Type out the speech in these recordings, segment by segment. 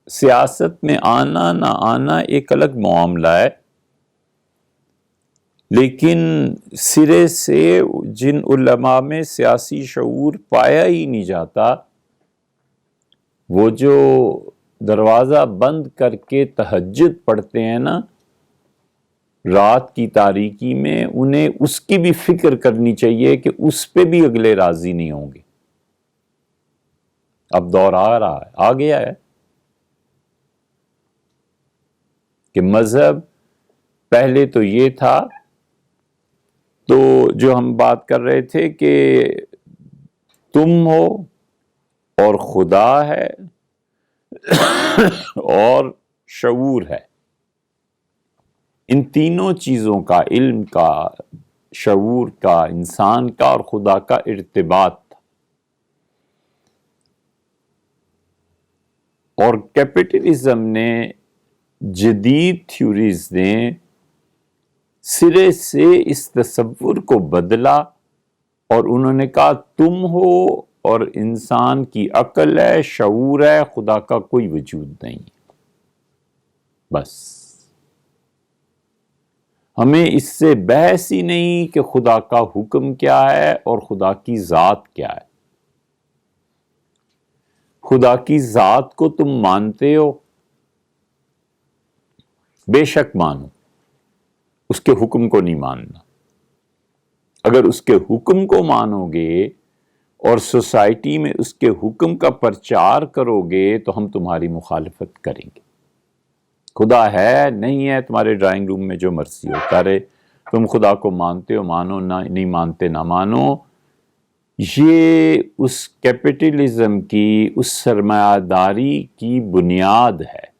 سیاست میں آنا نہ آنا ایک الگ معاملہ ہے، لیکن سرے سے جن علماء میں سیاسی شعور پایا ہی نہیں جاتا، وہ جو دروازہ بند کر کے تہجد پڑھتے ہیں نا رات کی تاریکی میں، انہیں اس کی بھی فکر کرنی چاہیے کہ اس پہ بھی اگلے راضی نہیں ہوں گے۔ اب دور آ رہا ہے، آ گیا ہے کہ مذہب پہلے تو یہ تھا، تو جو ہم بات کر رہے تھے کہ تم ہو اور خدا ہے اور شعور ہے، ان تینوں چیزوں کا، علم کا، شعور کا، انسان کا اور خدا کا ارتباط تھا۔ اور کیپٹلزم نے، جدید تھیوریز نے سرے سے اس تصور کو بدلا، اور انہوں نے کہا تم ہو اور انسان کی عقل ہے، شعور ہے، خدا کا کوئی وجود نہیں، بس ہمیں اس سے بحث ہی نہیں کہ خدا کا حکم کیا ہے اور خدا کی ذات کیا ہے۔ خدا کی ذات کو تم مانتے ہو، بے شک مانو، اس کے حکم کو نہیں ماننا۔ اگر اس کے حکم کو مانو گے اور سوسائٹی میں اس کے حکم کا پرچار کرو گے تو ہم تمہاری مخالفت کریں گے۔ خدا ہے نہیں ہے، تمہارے ڈرائنگ روم میں جو مرضی ہوتا رہے، تم خدا کو مانتے ہو مانو، نہ نہیں مانتے نہ مانو۔ یہ اس کیپٹلزم کی، اس سرمایہ داری کی بنیاد ہے۔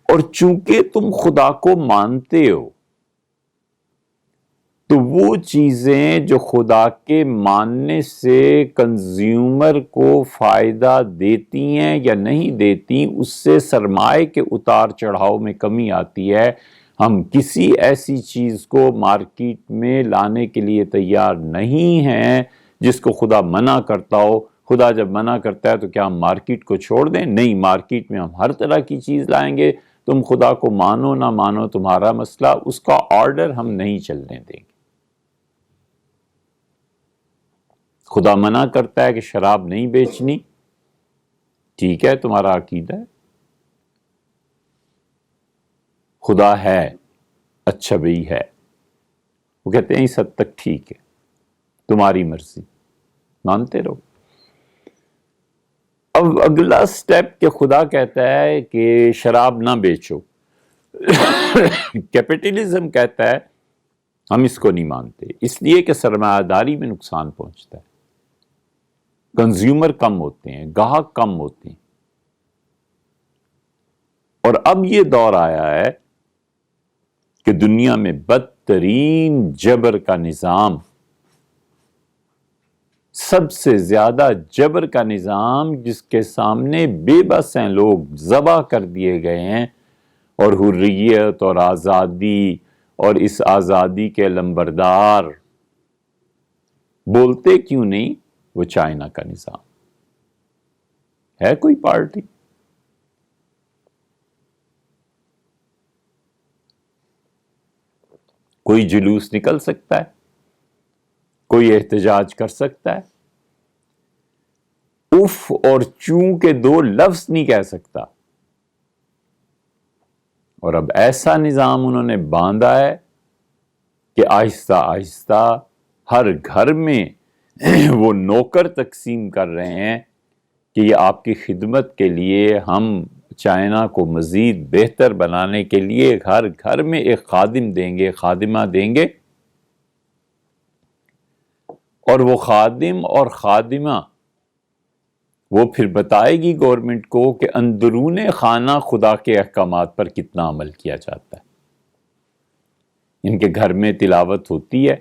اور چونکہ تم خدا کو مانتے ہو تو وہ چیزیں جو خدا کے ماننے سے کنزیومر کو فائدہ دیتی ہیں یا نہیں دیتی، اس سے سرمائے کے اتار چڑھاؤ میں کمی آتی ہے۔ ہم کسی ایسی چیز کو مارکیٹ میں لانے کے لیے تیار نہیں ہیں جس کو خدا منع کرتا ہو۔ خدا جب منع کرتا ہے تو کیا ہم مارکیٹ کو چھوڑ دیں؟ نہیں، مارکیٹ میں ہم ہر طرح کی چیز لائیں گے۔ تم خدا کو مانو نہ مانو تمہارا مسئلہ، اس کا آرڈر ہم نہیں چلنے دیں گے۔ خدا منع کرتا ہے کہ شراب نہیں بیچنی، ٹھیک ہے، تمہارا عقیدہ ہے۔ خدا ہے، اچھا بھئی ہے، وہ کہتے ہیں اس حد تک ٹھیک ہے، تمہاری مرضی، مانتے رہو۔ اب اگلا سٹیپ کہ خدا کہتا ہے کہ شراب نہ بیچو، کیپٹلزم کہتا ہے ہم اس کو نہیں مانتے، اس لیے کہ سرمایہ داری میں نقصان پہنچتا ہے، کنزیومر کم ہوتے ہیں، گاہک کم ہوتے ہیں۔ اور اب یہ دور آیا ہے کہ دنیا میں بدترین جبر کا نظام، سب سے زیادہ جبر کا نظام جس کے سامنے بے بس ہیں لوگ، ذبح کر دیے گئے ہیں، اور حریت اور آزادی اور اس آزادی کے لمبردار بولتے کیوں نہیں؟ وہ چائنا کا نظام ہے۔ کوئی پارٹی کوئی جلوس نکل سکتا ہے، کوئی احتجاج کر سکتا ہے، اف اور چوں کے دو لفظ نہیں کہہ سکتا۔ اور اب ایسا نظام انہوں نے باندھا ہے کہ آہستہ آہستہ ہر گھر میں وہ نوکر تقسیم کر رہے ہیں کہ یہ آپ کی خدمت کے لیے، ہم چائنا کو مزید بہتر بنانے کے لیے ہر گھر میں ایک خادم دیں گے، خادمہ دیں گے، اور وہ خادم اور خادمہ وہ پھر بتائے گی گورنمنٹ کو کہ اندرون خانہ خدا کے احکامات پر کتنا عمل کیا جاتا ہے۔ ان کے گھر میں تلاوت ہوتی ہے،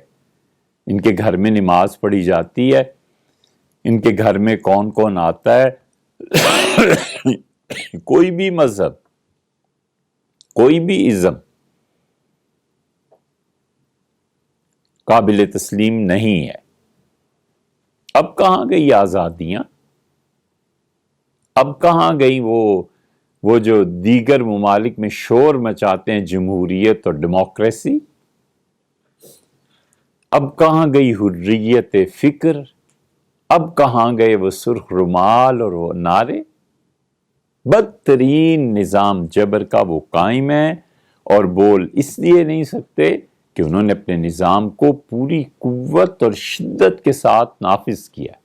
ان کے گھر میں نماز پڑھی جاتی ہے، ان کے گھر میں کون کون آتا ہے۔ کوئی بھی مذہب، کوئی بھی ازم قابل تسلیم نہیں ہے۔ اب کہاں گئی آزادیاں؟ اب کہاں گئی وہ جو دیگر ممالک میں شور مچاتے ہیں جمہوریت اور ڈیموکریسی؟ اب کہاں گئی حریت فکر؟ اب کہاں گئے وہ سرخ رومال اور وہ نعرے؟ بدترین نظام جبر کا وہ قائم ہے اور بول اس لیے نہیں سکتے کہ انہوں نے اپنے نظام کو پوری قوت اور شدت کے ساتھ نافذ کیا۔